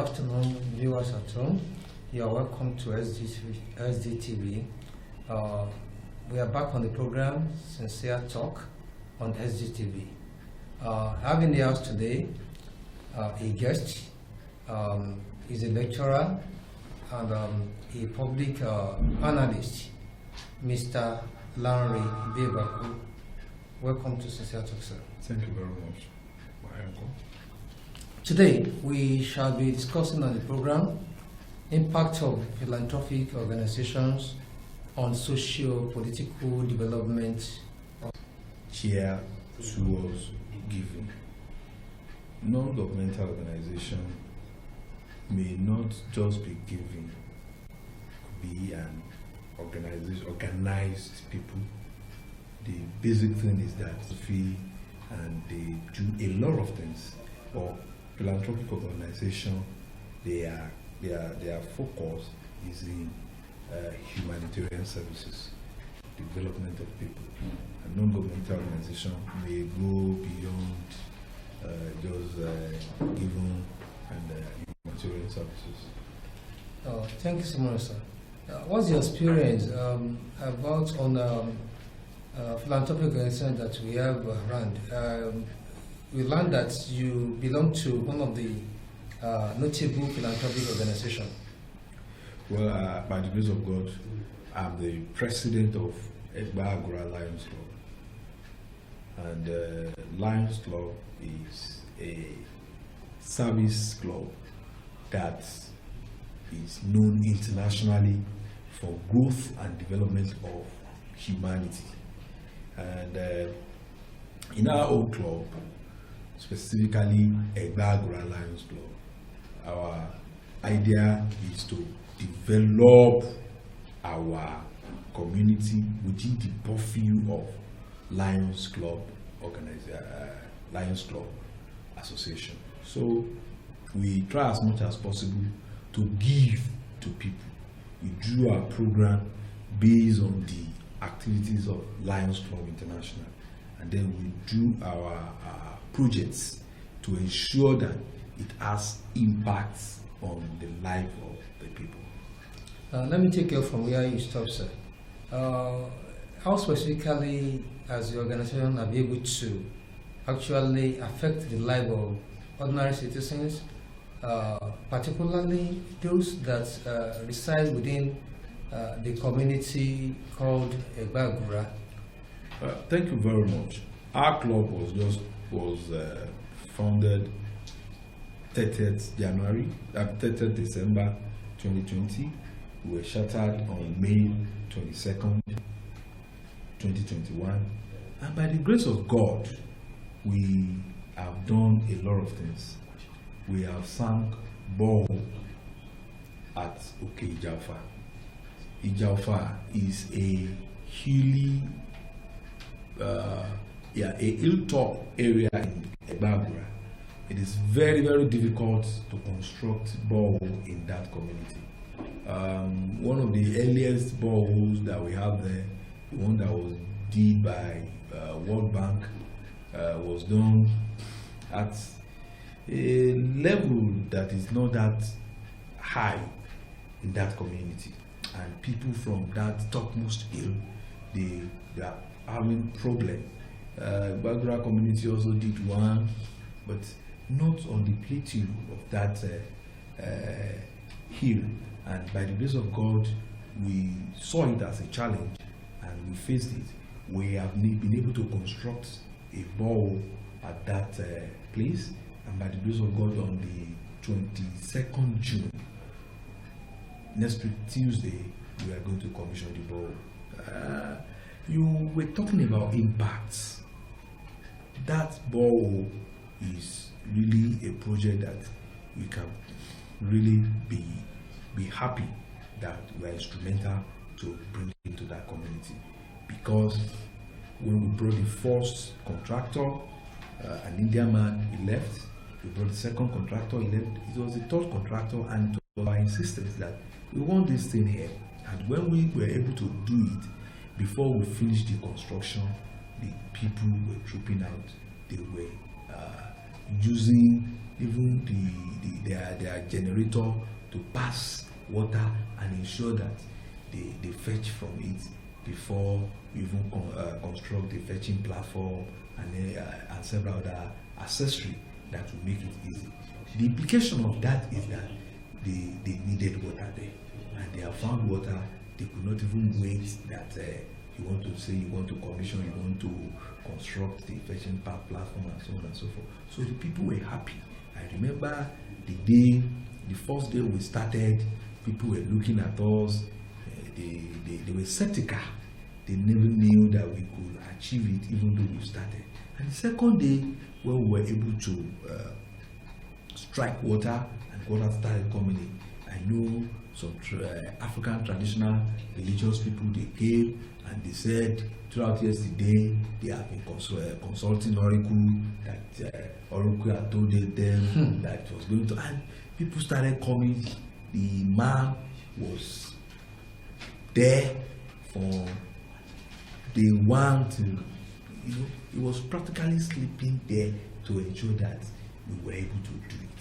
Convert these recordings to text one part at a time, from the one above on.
afternoon, viewers at home. You are welcome to SDTV. We are back on the program, Sincere Talk, on SDTV. Having the house today, a guest, is a lecturer and a public analyst, Mr. Lanre Biobaku. Welcome to Sincere Talk, sir. Thank you very much, my uncle. Today, we shall be discussing on the program impact of philanthropic organizations on socio-political development. Care towards giving. Non-governmental organization may not just be giving, be an organization, organized people. The basic thing is that fee, and they do a lot of things. For philanthropic organization, their focus is in humanitarian services, development of people. A non-governmental organization may go beyond just giving and humanitarian services. Thank you so much, sir. What's your experience about on philanthropic organization that we have around? We learned that you belong to one of the notable philanthropic organizations. Well, by the grace of God, I'm the president of Agura Lions Club. And Lions Club is a service club that is known internationally for growth and development of humanity. And in our own club, specifically Agura Lions Club, our idea is to develop our community within the purview of Lions Club Lions Club Association. So we try as much as possible to give to people. We do our program based on the activities of Lions Club International, and then we do our projects to ensure that it has impacts on the life of the people. Let me take you from where you stop, sir. How specifically has the organization been able to actually affect the life of ordinary citizens, particularly those that reside within the community called Agura? Thank you very much. Our club was founded 30th December 2020. We were shattered on May 22nd, 2021. And by the grace of God, we have done a lot of things. We have sunk borehole at Oke Ijaufa. Ijaufa is a hilly, a hilltop area in Agura. It is very, very difficult to construct borehole in that community. One of the earliest boreholes that we have there, the one that was did by World Bank, was done at a level that is not that high in that community, and people from that topmost hill, they are having problem. Bagura community also did one, but not on the plateau of that hill. And by the grace of God, we saw it as a challenge and we faced it. We have been able to construct a borehole at that place, and by the grace of God, on the 22nd June, next week Tuesday, we are going to commission the borehole. You were talking about impacts. That borehole is really a project that we can really be happy that we are instrumental to bring into that community. Because when we brought the first contractor, an Indian man, he left. We brought the second contractor, he left. It was the third contractor, and it was our insistence that we want this thing here. And when we were able to do it, before we finished the construction, the people were trooping out. They were using even their generator to pass water and ensure that they fetch from it before we even construct the fetching platform and several other accessories that will make it easy. The implication of that is that they needed water there, and they have found water. They could not even wait that you want to commission, you want to construct the fetching platform and so on and so forth. So the people were happy. I remember the first day we started, people were looking at us. They were skeptical. They never knew that we could achieve it, even though we started. And the second day, when we were able to strike water and water started coming in, I know some African traditional religious people, they came and they said throughout yesterday they have been consulting Oracle, that Oracle had told them that it was going to, and people started coming. The man was there for day one to, he was practically sleeping there to ensure that we were able to do it.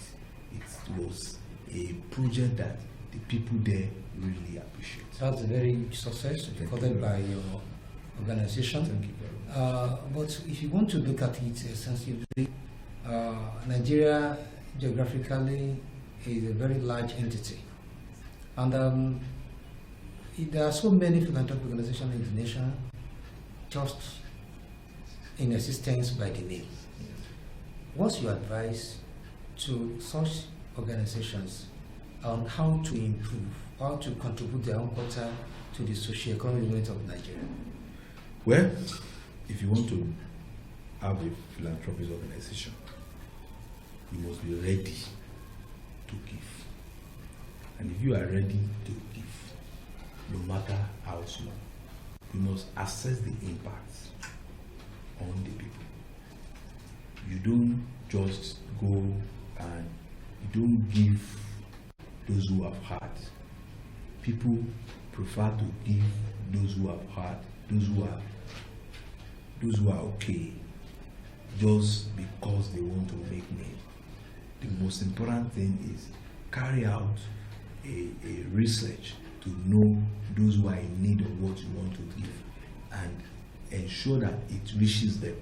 It was a project that the people there really appreciate. That's a very huge success recorded by your organization. Thank you very much. But if you want to look at it extensively, Nigeria geographically is a very large entity. And there are so many philanthropic organizations in the nation just in existence by the name. What's your advice to such organizations on how to improve, how to contribute their own quota to the socio-economic development of Nigeria? Well, if you want to have a philanthropic organization, you must be ready to give. And if you are ready to give, no matter how small, you must assess the impact on the people. You don't just go and you don't give those who have had. People prefer to give those who have had, those who are okay, just because they want to make money. The most important thing is carry out a research to know those who are in need of what you want to give and ensure that it reaches them.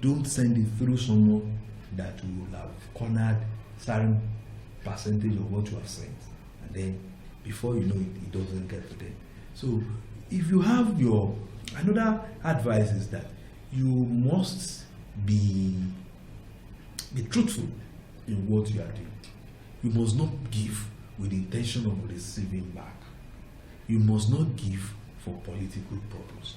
Don't send it through someone that will have cornered certain percentage of what you have sent, and then before you know it, it doesn't get to them. So if you have another advice is that you must be truthful in what you are doing. You must not give with the intention of receiving back. You must not give for political purpose.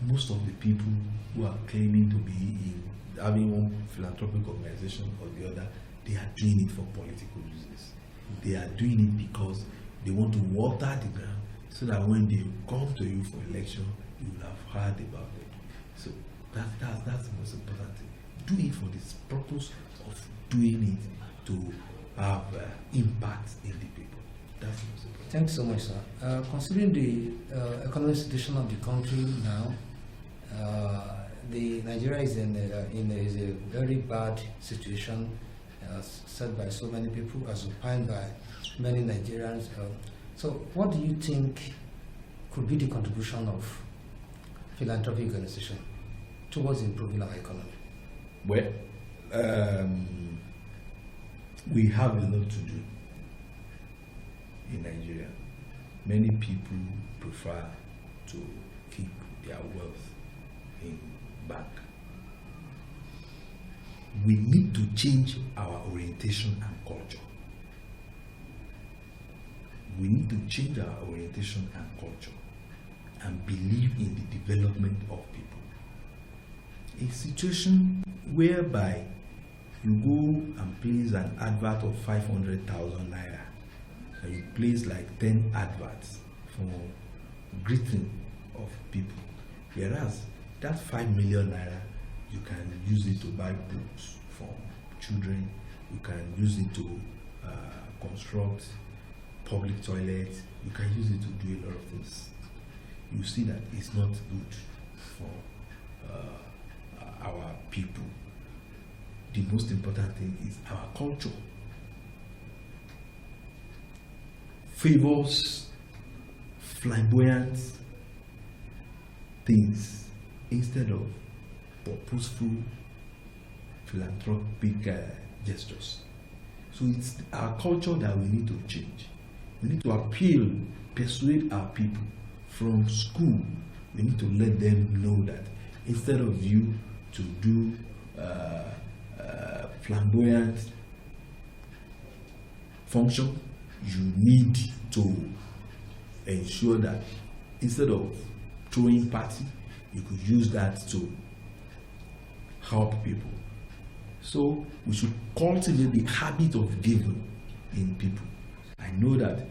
Most of the people who are claiming to be having one philanthropic organization or the other, they are doing it for political reasons. They are doing it because they want to water the ground so that when they come to you for election, you will have heard about it. So that's the most important thing. Do it for this purpose of doing it to have impact in the people. That's the most important. Thanks so much, sir. Considering the economic situation of the country now, Nigeria is is a very bad situation, said by so many people, as opined by many Nigerians. So, what do you think could be the contribution of philanthropic organization towards improving our economy? Well, we have a lot to do in Nigeria. Many people prefer to keep their wealth in bank. We need to change our orientation and culture. We need to change our orientation and culture and believe in the development of people. A situation whereby you go and place an advert of 500,000 naira and you place like 10 adverts for greeting of people, whereas that 5 million naira, you can use it to buy books for children, you can use it to construct public toilets, you can use it to do a lot of things. You see that it's not good for our people. the most important thing is our culture favors flamboyant things instead of purposeful philanthropic gestures. So it's our culture that we need to change. We need to persuade our people from school. We need to let them know that instead of you to do flamboyant function, you need to ensure that instead of throwing party, you could use that to help people. So we should cultivate the habit of giving in people. I know that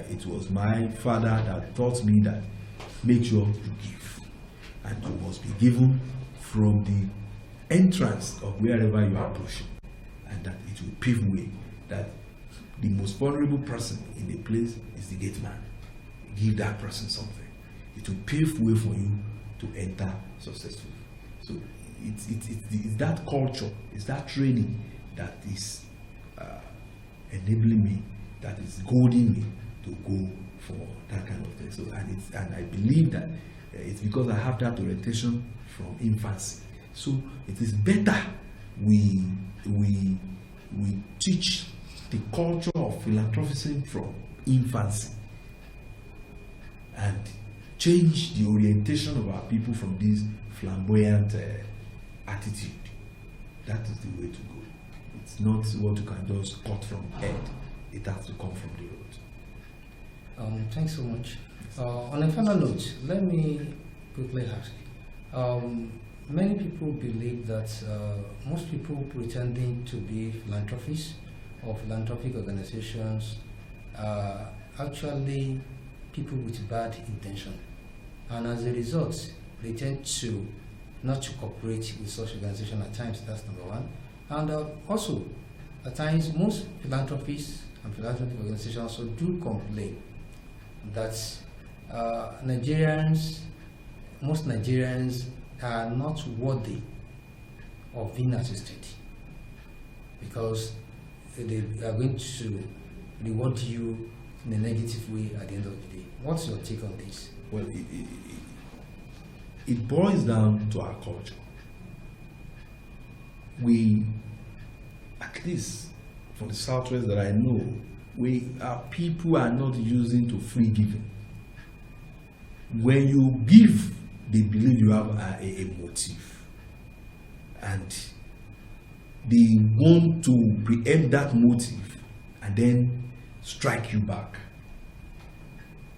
it was my father that taught me that make sure you give, and you must be given from the entrance of wherever you are approaching, and that it will pave way. That the most vulnerable person in the place is the gate man. Give that person something. It will pave way for you to enter successfully. So it's that culture, it's that training that is enabling me, that is goading me to go for that kind of thing. So and I believe that it's because I have that orientation from infancy. So it is better we teach the culture of philanthropism from infancy and change the orientation of our people from this flamboyant attitude. That is the way to go. It's not what you can just cut from head. It has to come from the root. Thanks so much. On a final note, let me quickly ask. Many people believe that most people pretending to be philanthropists or philanthropic organizations are actually people with bad intention, and as a result, they tend to not to cooperate with such organizations at times. That's number one. And also, at times, most philanthropists and philanthropic organizations also do complain that most Nigerians are not worthy of being assisted because they are going to reward you in a negative way at the end of the day. What's your take on this? Well, it boils down to our culture. We, at least for the Southwest that I know, our people are not using to free giving. When you give, they believe you have a motive, and they want to preempt that motive and then strike you back.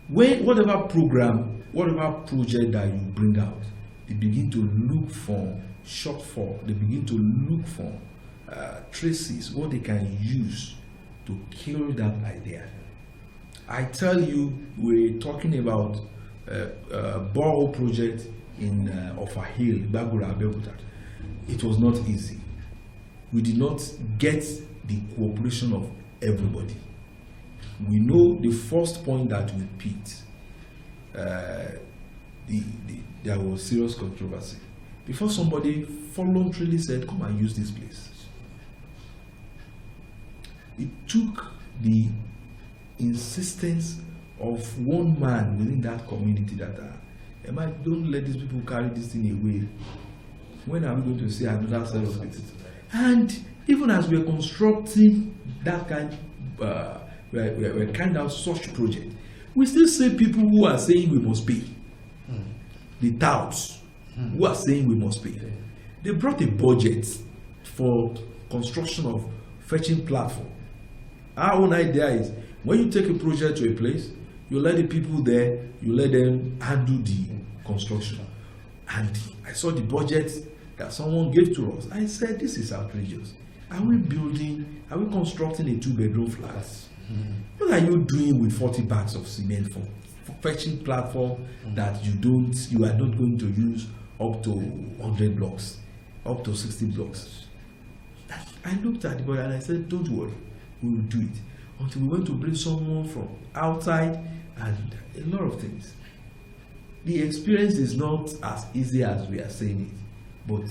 Whatever program, whatever project that you bring out, they begin to look for shortfall. They begin to look for traces, what they can use to kill that idea. I tell you, we're talking about a borehole project in Offa Hill, Lanre Biobaku. It was not easy. We did not get the cooperation of everybody. We know the first point that we picked, there was serious controversy before somebody voluntarily said, "Come and use this place." It took the insistence of one man within that community that don't let these people carry this thing away. When are we going to see another set of people? And even as we're constructing that kind, we're kind of such project, we still see people who are saying we must pay. The touts who are saying we must pay. They brought a budget for construction of fetching platform. Our own idea is when you take a project to a place, you let the people there, you let them handle the construction. And I saw the budget that someone gave to us. I said, this is outrageous. Are we constructing a 2-bedroom flat? What are you doing with 40 bags of cement for fetching platform that you are not going to use up to 100 blocks, up to 60 blocks? I looked at the boy and I said, don't worry, we will do it. Until we went to bring someone from outside and a lot of things. The experience is not as easy as we are saying it, but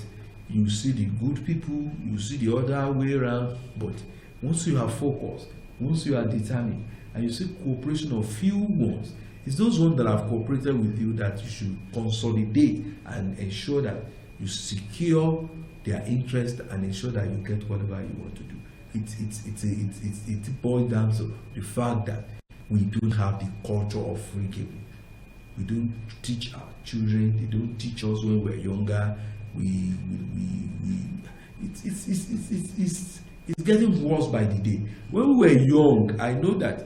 you see the good people, you see the other way around. But once you are focused, once you are determined, and you see cooperation of few ones, it's those ones that have cooperated with you that you should consolidate and ensure that you secure their interest and ensure that you get whatever you want to do. It boils down to the fact that we don't have the culture of free giving. We don't teach our children. They don't teach us when we're younger. It's getting worse by the day. When we were young, I know that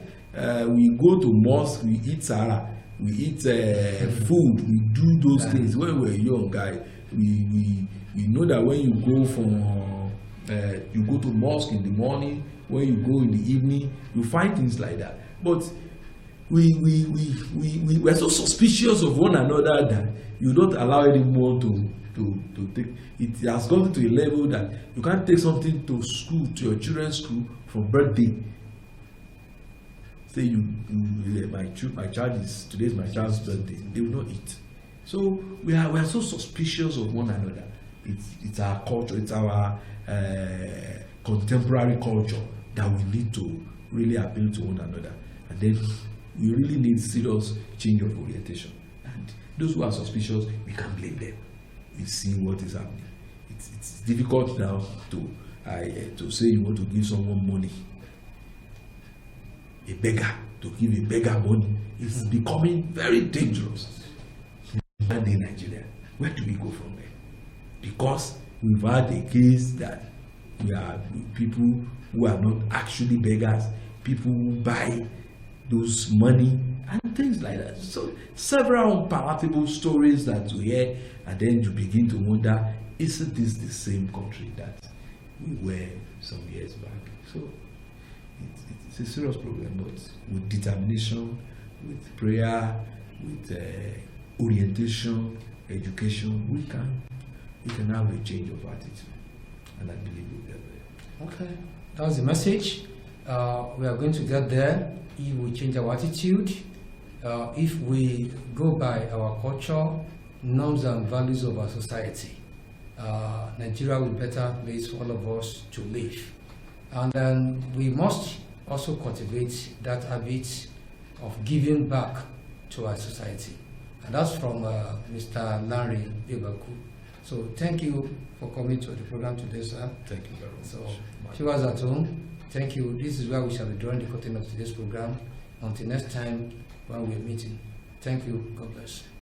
we go to mosque, we eat sara, we eat food, we do those things. When we were young, guy, we know that when you go you go to mosque in the morning, when you go in the evening, you find things like that. But we're so suspicious of one another that you don't allow anyone to take. It has gotten to a level that you can't take something to school, to your children's school for birthday. Say my child is, today's my child's birthday. They will not eat. So we are so suspicious of one another. It's our culture, it's our contemporary culture that we need to really appeal to one another. And then we really need serious change of orientation. And those who are suspicious, we can't blame them. We see what is happening. It's difficult now to say you want to give someone money. A beggar, to give a beggar money is becoming very dangerous. In Nigeria, where do we go from there? Because we've had a case that we are people who are not actually beggars, people who buy those money and things like that. So several unpalatable stories that we hear, and then you begin to wonder, isn't this the same country that we were some years back? So it's a serious problem, but with determination, with prayer, with orientation, education, we can have a change of attitude, and I believe we'll get there. Okay, that's the message. We are going to get there if we change our attitude, if we go by our culture, norms and values of our society. Nigeria will be a better place for all of us to live. And then we must also cultivate that habit of giving back to our society. And that's from Mr. Lanre Biobaku. So thank you for coming to the program today, sir. Thank you very much. So, viewers at home, thank you. This is where we shall be drawing the curtain of today's program. Until next time when we're meeting. Thank you. God bless.